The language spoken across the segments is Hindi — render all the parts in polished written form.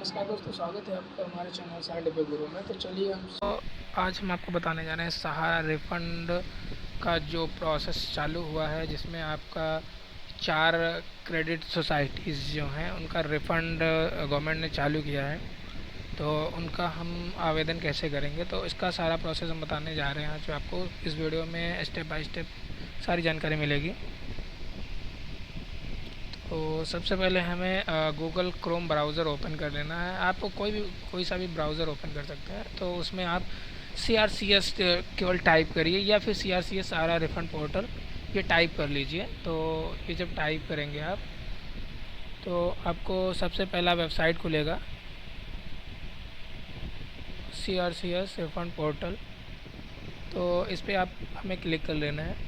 नमस्कार दोस्तों, स्वागत है आपका हमारे चैनल साइड पे गुरु में। तो चलिए आज हम आपको बताने जा रहे हैं सहारा रिफंड का जो प्रोसेस चालू हुआ है, जिसमें आपका 4 क्रेडिट सोसाइटीज़ जो हैं उनका रिफ़ंड गवर्नमेंट ने चालू किया है। तो उनका हम आवेदन कैसे करेंगे, तो इसका सारा प्रोसेस हम बताने जा रहे हैं। जो आपको इस वीडियो में स्टेप बाय स्टेप सारी जानकारी मिलेगी। तो सबसे पहले हमें गूगल क्रोम ब्राउज़र ओपन कर लेना है। आपको कोई सा भी ब्राउज़र ओपन कर सकते हैं। तो उसमें आप CRCS केवल टाइप करिए, या फिर CRCS सहारा रिफ़ंड पोर्टल ये टाइप कर लीजिए। तो ये जब टाइप करेंगे आप, तो आपको सबसे पहला वेबसाइट खुलेगा CRCS रिफ़ंड पोर्टल। तो इस पर आप हमें क्लिक कर लेना है।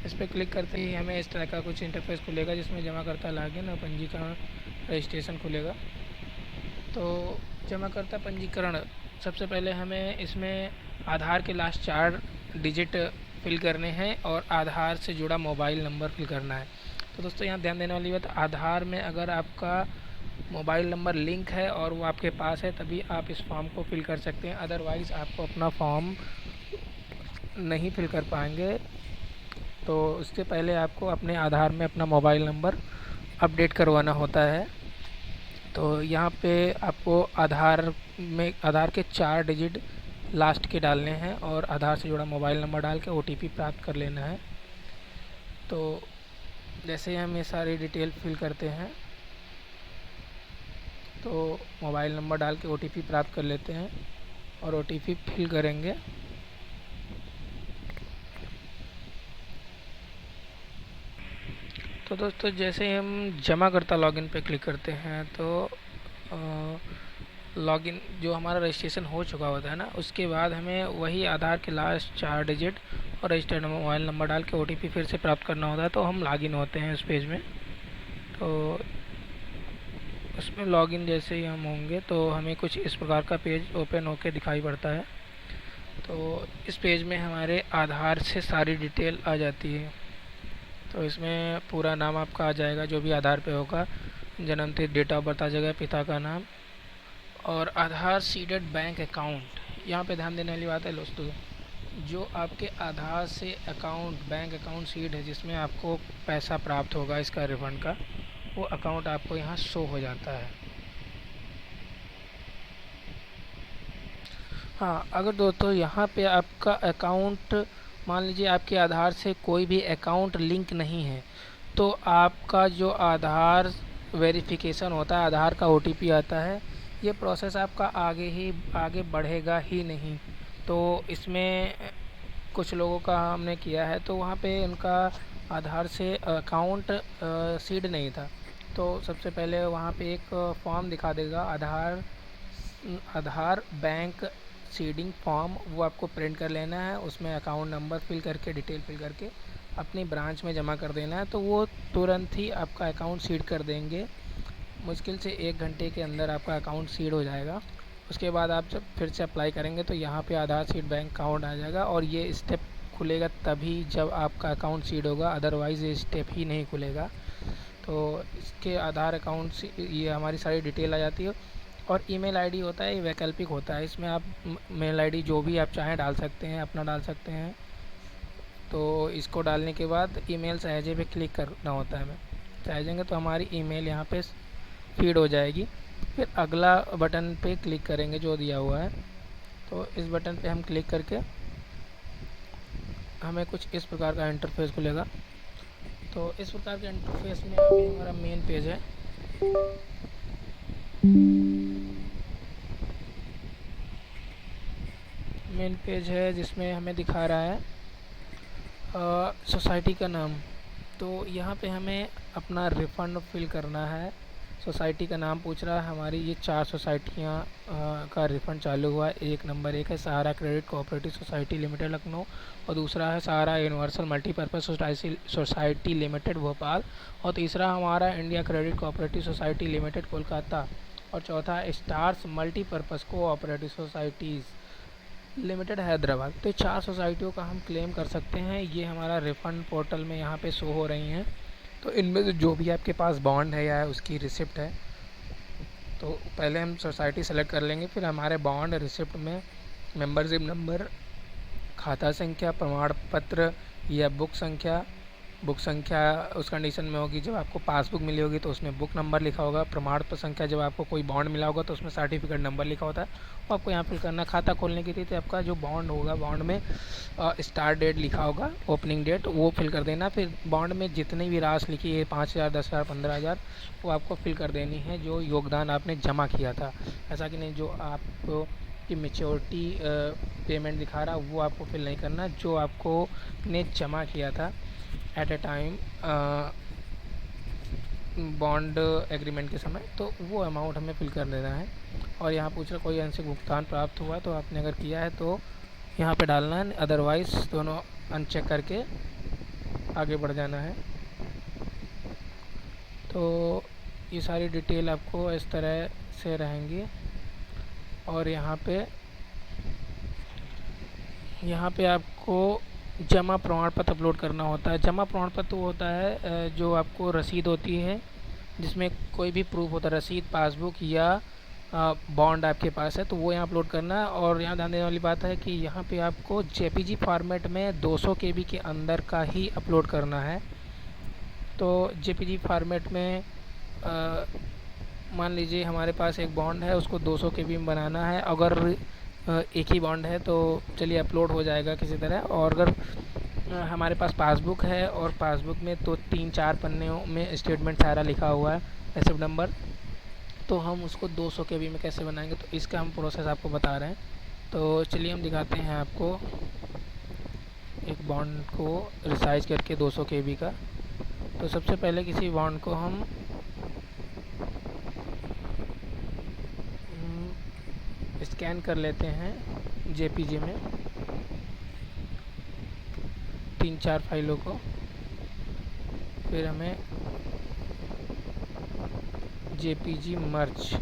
इस पर क्लिक करते ही हमें इस तरह का कुछ इंटरफेस खुलेगा, जिसमें जमाकर्ता लॉगिन और पंजीकरण रजिस्ट्रेशन खुलेगा। तो जमाकर्ता पंजीकरण, सबसे पहले हमें इसमें आधार के लास्ट 4 डिजिट फिल करने हैं और आधार से जुड़ा मोबाइल नंबर फिल करना है। तो दोस्तों यहाँ ध्यान देने वाली बात, आधार में अगर आपका मोबाइल नंबर लिंक है और वो आपके पास है, तभी आप इस फॉर्म को फिल कर सकते हैं। अदरवाइज़ आपको अपना फॉर्म नहीं फिल कर पाएंगे। तो उससे पहले आपको अपने आधार में अपना मोबाइल नंबर अपडेट करवाना होता है। तो यहाँ पे आपको आधार के 4 डिजिट लास्ट के डालने हैं और आधार से जुड़ा मोबाइल नंबर डाल के OTP प्राप्त कर लेना है। तो जैसे हम ये सारी डिटेल फिल करते हैं, तो मोबाइल नंबर डाल के OTP प्राप्त कर लेते हैं और OTP फिल करेंगे। तो दोस्तों जैसे ही हम जमाकर्ता लॉगिन पे क्लिक करते हैं, तो लॉगिन जो हमारा रजिस्ट्रेशन हो चुका होता है ना, उसके बाद हमें वही आधार के लास्ट 4 डिजिट और रजिस्टर्ड मोबाइल नंबर डाल के OTP फिर से प्राप्त करना होता है। तो हम लॉगिन होते हैं उस पेज में। तो उसमें लॉगिन जैसे ही हम होंगे, तो हमें कुछ इस प्रकार का पेज ओपन होकर दिखाई पड़ता है। तो इस पेज में हमारे आधार से सारी डिटेल आ जाती है। तो इसमें पूरा नाम आपका आ जाएगा, जो भी आधार पे होगा, जन्म तिथि, डेट ऑफ बर्थ आ जाएगा, पिता का नाम और आधार सीडेड बैंक अकाउंट। यहाँ पे ध्यान देने वाली बात है दोस्तों, जो आपके आधार से बैंक अकाउंट सीड है, जिसमें आपको पैसा प्राप्त होगा इसका रिफंड का, वो अकाउंट आपको यहाँ शो हो जाता है। हाँ, अगर दोस्तों यहाँ पे आपका अकाउंट, मान लीजिए आपके आधार से कोई भी अकाउंट लिंक नहीं है, तो आपका जो आधार वेरिफिकेशन होता है, आधार का OTP आता है, ये प्रोसेस आपका आगे बढ़ेगा ही नहीं। तो इसमें कुछ लोगों का हमने किया है, तो वहाँ पे उनका आधार से अकाउंट सीड नहीं था। तो सबसे पहले वहाँ पे एक फॉर्म दिखा देगा, आधार बैंक सीडिंग फॉर्म, वो आपको प्रिंट कर लेना है। उसमें अकाउंट नंबर फिल करके, डिटेल फिल करके अपनी ब्रांच में जमा कर देना है। तो वो तुरंत ही आपका अकाउंट सीड कर देंगे। मुश्किल से 1 घंटे के अंदर आपका अकाउंट सीड हो जाएगा। उसके बाद आप जब फिर से अप्लाई करेंगे, तो यहाँ पे आधार सीड बैंक अकाउंट आ जाएगा और ये स्टेप खुलेगा तभी जब आपका अकाउंट सीड होगा, अदरवाइज़ ये स्टेप ही नहीं खुलेगा। तो इसके आधार अकाउंट से ये हमारी सारी डिटेल आ जाती है। और ईमेल आईडी होता है, ये वैकल्पिक होता है। इसमें आप मेल आईडी जो भी आप चाहें डाल सकते हैं, अपना डाल सकते हैं। तो इसको डालने के बाद ईमेल सहेजे पे क्लिक करना होता है। हमें सहेजेंगे तो हमारी ईमेल यहाँ पे फीड हो जाएगी। फिर अगला बटन पे क्लिक करेंगे जो दिया हुआ है। तो इस बटन पे हम क्लिक करके हमें कुछ इस प्रकार का इंटरफेस खुलेगा। तो इस प्रकार के इंटरफेस में अभी हमारा मेन पेज है। मेन पेज है जिसमें हमें दिखा रहा है सोसाइटी का नाम। तो यहाँ पे हमें अपना रिफ़ंड फिल करना है। सोसाइटी का नाम पूछ रहा है। हमारी ये 4 सोसाइटियाँ का रिफ़ंड चालू हुआ है। नंबर 1 है Sahara credit cooperative society limited Lucknow, और दूसरा है Sahara universal multipurpose society limited Bhopal, और तीसरा हमारा India credit cooperative society limited Kolkata, और चौथा stars multipurpose cooperative societies limited Hyderabad. तो 4 सोसाइटियों का हम क्लेम कर सकते हैं। ये हमारा रिफ़ंड पोर्टल में यहाँ पे शो हो रही हैं। तो इनमें से जो भी आपके पास बॉन्ड है या उसकी रिसिप्ट है, तो पहले हम सोसाइटी सेलेक्ट कर लेंगे, फिर हमारे बॉन्ड रिसिप्ट में मेंबरशिप नंबर, खाता संख्या, प्रमाण पत्र या बुक संख्या उस कंडीशन में होगी जब आपको पासबुक मिली होगी तो उसमें बुक नंबर लिखा होगा। प्रमाण पत्र संख्या जब आपको कोई बॉन्ड मिला होगा तो उसमें सर्टिफिकेट नंबर लिखा होता है, वो आपको यहाँ फिल करना। खाता खोलने की थी आपका जो बॉन्ड होगा, बॉन्ड में स्टार्ट डेट लिखा होगा, ओपनिंग डेट, वो फिल कर देना। फिर बॉन्ड में जितनी भी राशि लिखी है 5,000, 10,000, 15,000, वो आपको फिल कर देनी है जो योगदान आपने जमा किया था। ऐसा कि नहीं जो आपको कि मेच्योरिटी पेमेंट दिखा रहा वो आपको फिल नहीं करना, जो आपको ने जमा किया था at a time bond agreement के समय, तो वो अमाउंट हमें फिल कर देना है। और यहाँ पूछ रहा कोई आंशिक भुगतान प्राप्त हुआ, तो आपने अगर किया है तो यहाँ पे डालना है, अदरवाइज़ दोनों अनचेक करके आगे बढ़ जाना है। तो ये सारी डिटेल आपको इस तरह से रहेंगी। और यहाँ पे आपको जमा प्रमाण पत्र अपलोड करना होता है। जमा प्रमाण पत्र वो होता है जो आपको रसीद होती है जिसमें कोई भी प्रूफ होता है, रसीद, पासबुक या बॉन्ड आपके पास है, तो वो यहाँ अपलोड करना है। और यहाँ ध्यान देने वाली बात है कि यहाँ पे आपको जेपीजी फॉर्मेट में 200 केबी के अंदर का ही अपलोड करना है। तो जेपीजी फॉर्मेट में मान लीजिए हमारे पास एक बॉन्ड है, उसको 200 केबी में बनाना है। अगर एक ही बॉन्ड है तो चलिए अपलोड हो जाएगा किसी तरह। और अगर हमारे पास पासबुक है और पासबुक में तो 3-4 पन्नों में स्टेटमेंट सारा लिखा हुआ है, रिसिप्ट नंबर, तो हम उसको 200 केबी में कैसे बनाएंगे, तो इसका हम प्रोसेस आपको बता रहे हैं। तो चलिए हम दिखाते हैं आपको एक बॉन्ड को रिसाइज करके 200 केबी का। तो सबसे पहले किसी बॉन्ड को हम स्कैन कर लेते हैं जेपीजी में 3-4 फाइलों को। फिर हमें जेपीजी मर्ज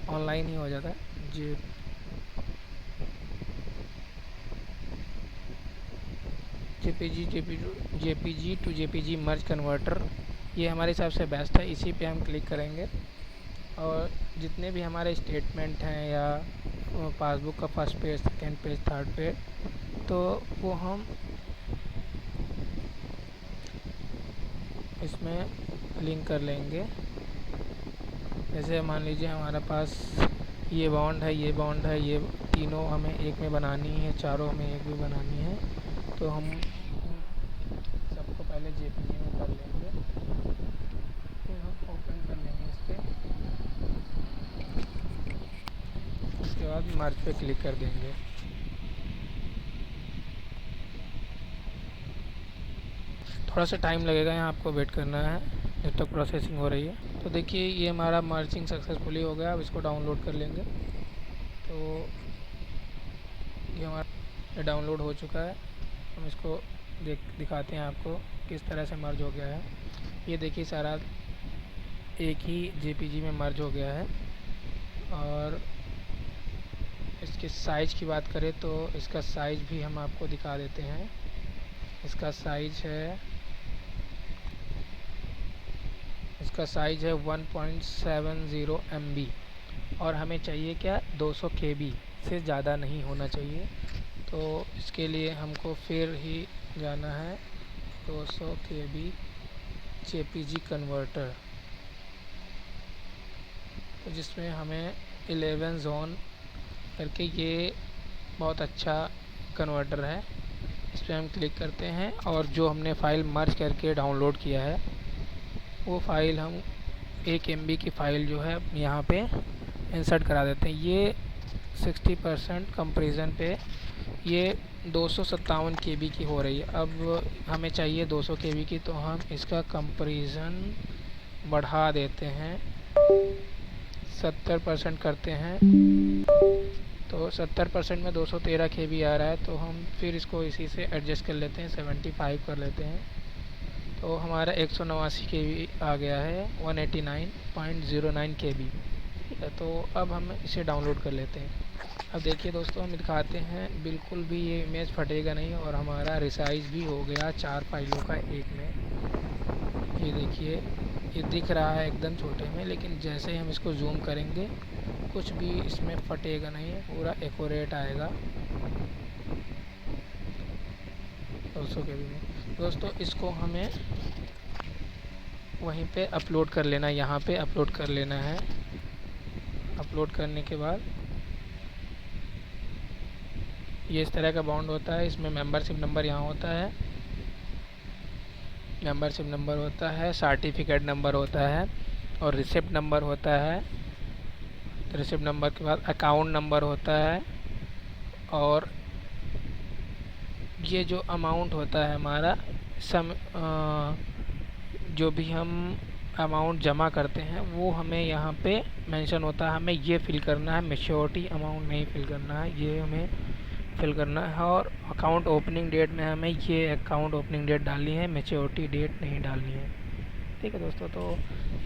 ऑनलाइन ही हो जाता है, JPG to JPG merge converter, ये हमारे हिसाब से बेस्ट है, इसी पे हम क्लिक करेंगे। और जितने भी हमारे स्टेटमेंट हैं या पासबुक का first page, second page, third page, तो वो हम इसमें लिंक कर लेंगे। जैसे मान लीजिए हमारे पास ये बॉन्ड है, ये बॉन्ड है, ये तीनों हमें एक में बनानी है, चारों हमें एक में बनानी है, तो हम सबको पहले जेपीजी में कर लेंगे। फिर हम ओपन कर लेंगे इस पर, उसके बाद मर्ज पे क्लिक कर देंगे। थोड़ा सा टाइम लगेगा, यहाँ आपको वेट करना है जब तक प्रोसेसिंग हो रही है। तो देखिए ये हमारा मर्जिंग सक्सेसफुली हो गया। अब इसको डाउनलोड कर लेंगे। तो ये हमारा डाउनलोड हो चुका है। हम इसको दिखाते हैं आपको किस तरह से मर्ज हो गया है। ये देखिए सारा एक ही जेपीजी में मर्ज हो गया है। और इसके साइज़ की बात करें तो इसका साइज़ भी हम आपको दिखा देते हैं। इसका साइज़ है 1.70 MB और हमें चाहिए क्या, 200 KB से ज़्यादा नहीं होना चाहिए। तो इसके लिए हमको फिर ही जाना है 200 KB JPG कन्वर्टर, तो जिसमें हमें 11 जोन करके, ये बहुत अच्छा कन्वर्टर है। इस पर हम क्लिक करते हैं और जो हमने फ़ाइल मर्ज करके डाउनलोड किया है वो फ़ाइल हम 1 MB की फ़ाइल जो है यहाँ पे इंसर्ट करा देते हैं। ये 60% कंपैरिजन पे ये 257 KB की हो रही है। अब हमें चाहिए 200 KB की, तो हम इसका कंपैरिजन बढ़ा देते हैं, 70% करते हैं। तो 70% में 213 KB आ रहा है, तो हम फिर इसको इसी से एडजस्ट कर लेते हैं, 75 कर लेते हैं। तो हमारा 189 KB आ गया है, 189.09 KB। ठीक है, तो अब हम इसे डाउनलोड कर लेते हैं। अब देखिए दोस्तों, हम दिखाते हैं, बिल्कुल भी ये इमेज फटेगा नहीं और हमारा रिसाइज भी हो गया 4 फाइलों का एक में। ये देखिए ये दिख रहा है एकदम छोटे में, लेकिन जैसे ही हम इसको जूम करेंगे कुछ भी इसमें फटेगा नहीं, पूरा एक्यूरेट आएगा। दोस्तों इसको हमें वहीं पे अपलोड कर लेना है, यहाँ पे अपलोड कर लेना है। अपलोड करने के बाद ये इस तरह का बाउंड होता है। इसमें मेंबरशिप नंबर यहाँ होता है, मेंबरशिप नंबर होता है, सर्टिफिकेट नंबर होता है और रिसिप्ट नंबर होता है। रिसिप्ट नंबर के बाद अकाउंट नंबर होता है और ये जो अमाउंट होता है हमारा जो भी हम अमाउंट जमा करते हैं वो हमें यहाँ पे मेंशन होता है। हमें ये फिल करना है, मैच्योरिटी अमाउंट नहीं फिल करना है, ये हमें फिल करना है। और अकाउंट ओपनिंग डेट में हमें ये अकाउंट ओपनिंग डेट डालनी है, मैच्योरिटी डेट नहीं डालनी है। ठीक है दोस्तों, तो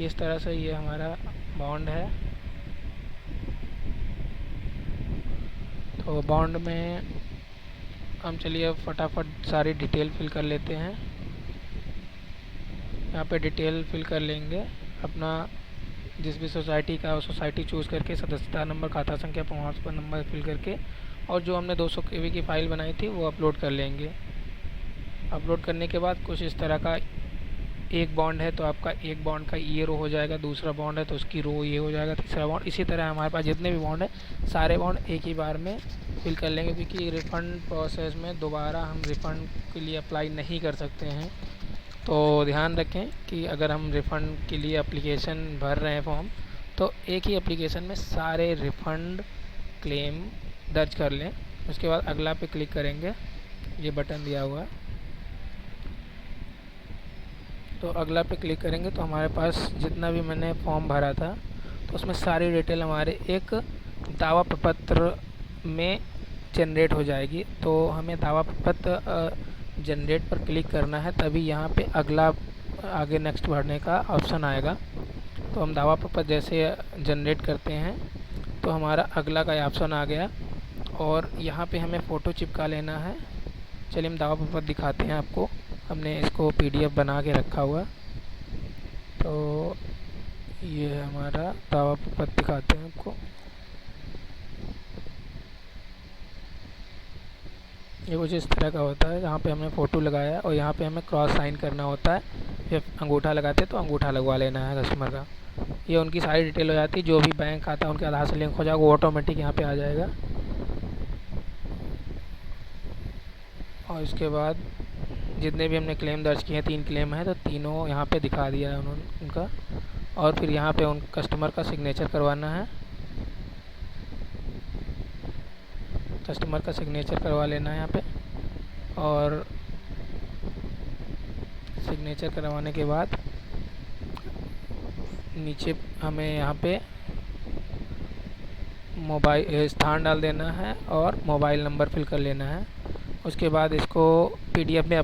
इस तरह से ये हमारा बॉन्ड है। तो बॉन्ड में हम चलिए फटाफट सारी डिटेल फिल कर लेते हैं। यहाँ पे डिटेल फिल कर लेंगे अपना, जिस भी सोसाइटी का है सोसाइटी चूज़ करके, सदस्यता नंबर, खाता संख्या, प्रमाण पत्र नंबर फिल करके, और जो हमने 200 KB की फ़ाइल बनाई थी वो अपलोड कर लेंगे। अपलोड करने के बाद कुछ इस तरह का, एक बॉन्ड है तो आपका एक बॉन्ड का ये रो हो जाएगा, दूसरा बॉन्ड है तो उसकी रो ये हो जाएगा, तीसरा बॉन्ड। इसी तरह हमारे पास जितने भी बॉन्ड है सारे बॉन्ड एक ही बार में फिल कर लेंगे, क्योंकि रिफ़ंड प्रोसेस में दोबारा हम रिफ़ंड के लिए अप्लाई नहीं कर सकते हैं। तो ध्यान रखें कि अगर हम रिफ़ंड के लिए एप्लीकेशन भर रहे हैं फॉर्म, तो एक ही एप्लीकेशन में सारे रिफ़ंड क्लेम दर्ज कर लें। उसके बाद अगला पे क्लिक करेंगे, ये बटन दिया हुआ है, तो अगला पे क्लिक करेंगे तो हमारे पास जितना भी मैंने फॉर्म भरा था तो उसमें सारी डिटेल हमारे एक दावा प्रपत्र में जनरेट हो जाएगी। तो हमें दावा प्रपत्र जनरेट पर क्लिक करना है, तभी यहाँ पे अगला आगे नेक्स्ट भरने का ऑप्शन आएगा। तो हम दावा प्रपत्र जैसे जनरेट करते हैं तो हमारा अगला का ऑप्शन आ गया, और यहाँ पे हमें फ़ोटो चिपका लेना है। चलिए हम दावा प्रपत्र दिखाते हैं आपको, हमने इसको PDF बना के रखा हुआ। तो ये हमारा दावा प्रपत्र दिखाते हैं आपको। ये कुछ इस तरह का होता है, जहाँ पे हमने फ़ोटो लगाया है और यहाँ पे हमें क्रॉस साइन करना होता है। फिर अंगूठा लगाते हैं तो अंगूठा लगवा लेना है कस्टमर का। ये उनकी सारी डिटेल हो जाती है, जो भी बैंक खाता है उनके आधार से लिंक हो जाएगा, वो ऑटोमेटिक यहाँ पे आ जाएगा। और इसके बाद जितने भी हमने क्लेम दर्ज किए हैं, 3 क्लेम हैं, तो तीनों यहाँ पे दिखा दिया है उन्होंने उनका। और फिर यहाँ पे उन कस्टमर का सिग्नेचर करवाना है, कस्टमर का सिग्नेचर करवा लेना है यहाँ पे। और सिग्नेचर करवाने के बाद नीचे हमें यहाँ पे मोबाइल स्थान डाल देना है और मोबाइल नंबर फिल कर लेना है। उसके बाद इसको PDF में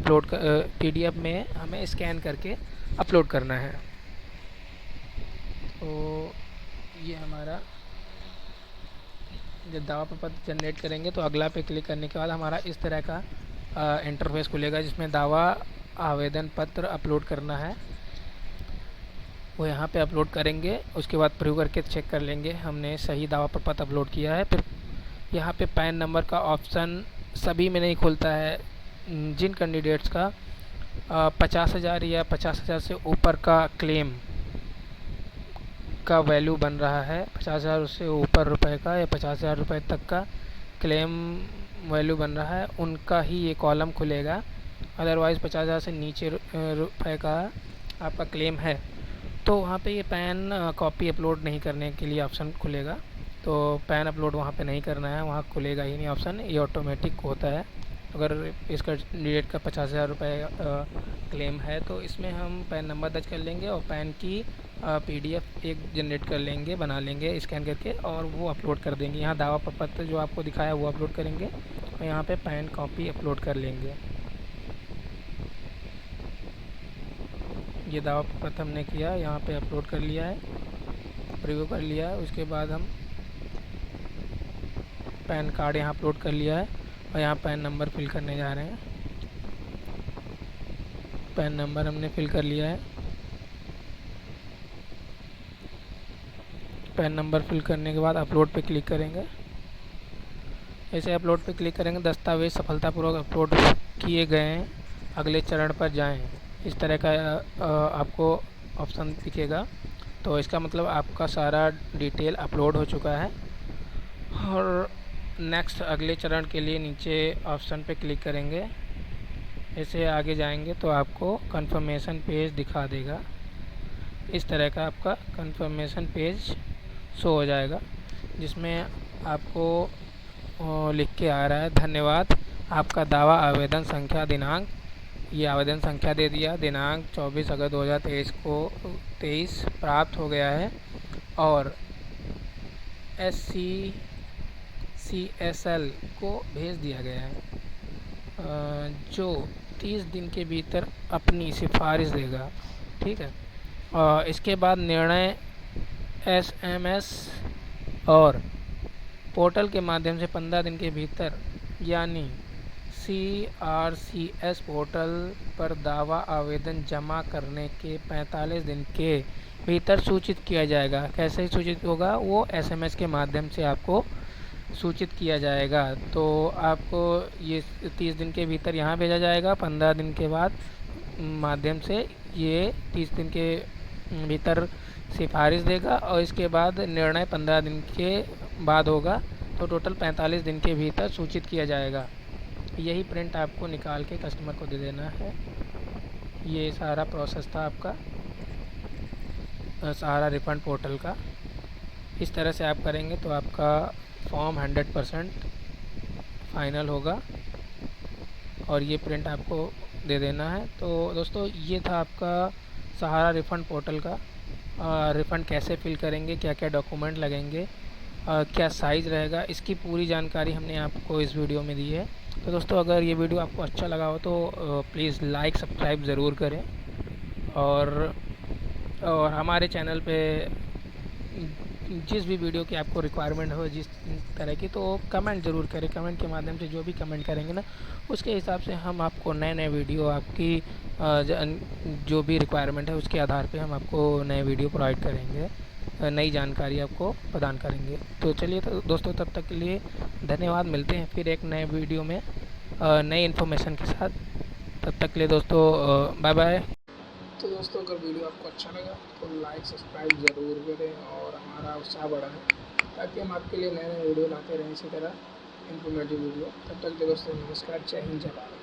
PDF में हमें स्कैन करके अपलोड करना है। तो ये हमारा, जब दावा प्रपत्र जनरेट करेंगे तो अगला पे क्लिक करने के बाद हमारा इस तरह का इंटरफेस खुलेगा, जिसमें दावा आवेदन पत्र अपलोड करना है, वो यहाँ पे अपलोड करेंगे। उसके बाद प्रूव करके चेक कर लेंगे हमने सही दावा प्रपत्र अपलोड किया है। फिर यहाँ पे पैन नंबर का ऑप्शन सभी में नहीं खुलता है। जिन कैंडिडेट्स का 50,000 या 50,000 से ऊपर का क्लेम का वैल्यू बन रहा है, 50,000 से ऊपर रुपए का या 50,000 रुपये तक का क्लेम वैल्यू बन रहा है, उनका ही ये कॉलम खुलेगा। अदरवाइज़ 50,000 से नीचे रुपए का आपका क्लेम है तो वहाँ पे ये पैन कॉपी अपलोड नहीं करने के लिए ऑप्शन खुलेगा। तो पैन अपलोड वहाँ पे नहीं करना है, वहाँ खुलेगा ही नहीं ऑप्शन, ये ऑटोमेटिक होता है। अगर इसका डेट का 50,000 रुपये क्लेम है तो इसमें हम पैन नंबर दर्ज कर लेंगे और पैन की PDF एक जनरेट कर लेंगे, बना लेंगे स्कैन करके, और वो अपलोड कर देंगे। यहाँ दावा प्रपत्र जो आपको दिखाया वो अपलोड करेंगे और यहाँ पे पैन कॉपी अपलोड कर लेंगे। ये दावा प्रपत्र हमने किया, यहाँ पे अपलोड कर लिया है, प्रीव्यू कर लिया है। उसके बाद हम पैन कार्ड यहाँ अपलोड कर लिया है और यहाँ पैन नंबर फिल करने जा रहे हैं। पैन नंबर हमने फिल कर लिया है। पैन नंबर फिल करने के बाद अपलोड पे क्लिक करेंगे। ऐसे अपलोड पे क्लिक करेंगे, दस्तावेज सफलतापूर्वक अपलोड किए गए हैं, अगले चरण पर जाएं, इस तरह का आपको ऑप्शन दिखेगा। तो इसका मतलब आपका सारा डिटेल अपलोड हो चुका है। और नेक्स्ट अगले चरण के लिए नीचे ऑप्शन पे क्लिक करेंगे। ऐसे आगे जाएंगे तो आपको कंफर्मेशन पेज दिखा देगा। इस तरह का आपका कंफर्मेशन पेज शो हो जाएगा, जिसमें आपको लिख के आ रहा है, धन्यवाद, आपका दावा आवेदन संख्या दिनांक, ये आवेदन संख्या दे दिया, दिनांक 24 अगस्त 2023 को 23 प्राप्त हो गया है और SCCSL को भेज दिया गया है, जो 30 दिन के भीतर अपनी सिफारिश देगा। ठीक है। इसके बाद निर्णय SMS और पोर्टल के माध्यम से 15 दिन के भीतर, यानी CRCS पोर्टल पर दावा आवेदन जमा करने के 45 दिन के भीतर सूचित किया जाएगा। कैसे सूचित होगा? वो SMS के माध्यम से आपको सूचित किया जाएगा। तो आपको ये 30 दिन के भीतर यहाँ भेजा जाएगा, 15 दिन के बाद माध्यम से ये 30 दिन के भीतर सिफारिश देगा और इसके बाद निर्णय 15 दिन के बाद होगा। तो टोटल 45 दिन के भीतर सूचित किया जाएगा। यही प्रिंट आपको निकाल के कस्टमर को दे देना है। ये सारा प्रोसेस था आपका सहारा रिफंड पोर्टल का। इस तरह से आप करेंगे तो आपका फॉर्म 100% फाइनल होगा और ये प्रिंट आपको दे देना है। तो दोस्तों, ये था आपका सहारा रिफंड पोर्टल का। रिफ़ंड कैसे फिल करेंगे, क्या क्या डॉक्यूमेंट लगेंगे, क्या साइज़ रहेगा, इसकी पूरी जानकारी हमने आपको इस वीडियो में दी है। तो दोस्तों, अगर ये वीडियो आपको अच्छा लगा हो तो प्लीज़ लाइक सब्सक्राइब ज़रूर करें और हमारे चैनल पे जिस भी वीडियो की आपको रिक्वायरमेंट हो, जिस तरह की, तो कमेंट ज़रूर करें। कमेंट के माध्यम से जो भी कमेंट करेंगे ना, उसके हिसाब से हम आपको नए नए वीडियो, आपकी जो भी रिक्वायरमेंट है उसके आधार पे हम आपको नए वीडियो प्रोवाइड करेंगे, नई जानकारी आपको प्रदान करेंगे। तो चलिए तो दोस्तों, तब तक के लिए धन्यवाद। मिलते हैं फिर एक नए वीडियो में नई इन्फॉर्मेशन के साथ। तब तक के लिए दोस्तों बाय बाय। तो दोस्तों, अगर वीडियो आपको अच्छा लगा तो लाइक सब्सक्राइब ज़रूर करें और हमारा उत्साह बढ़ाएं, ताकि हम आपके लिए नए नए वीडियो लाते रहें इसी तरह इन्फॉर्मेटिव वीडियो। तब तक के दोस्तों, नमस्कार, जय हिंद, जय भारत।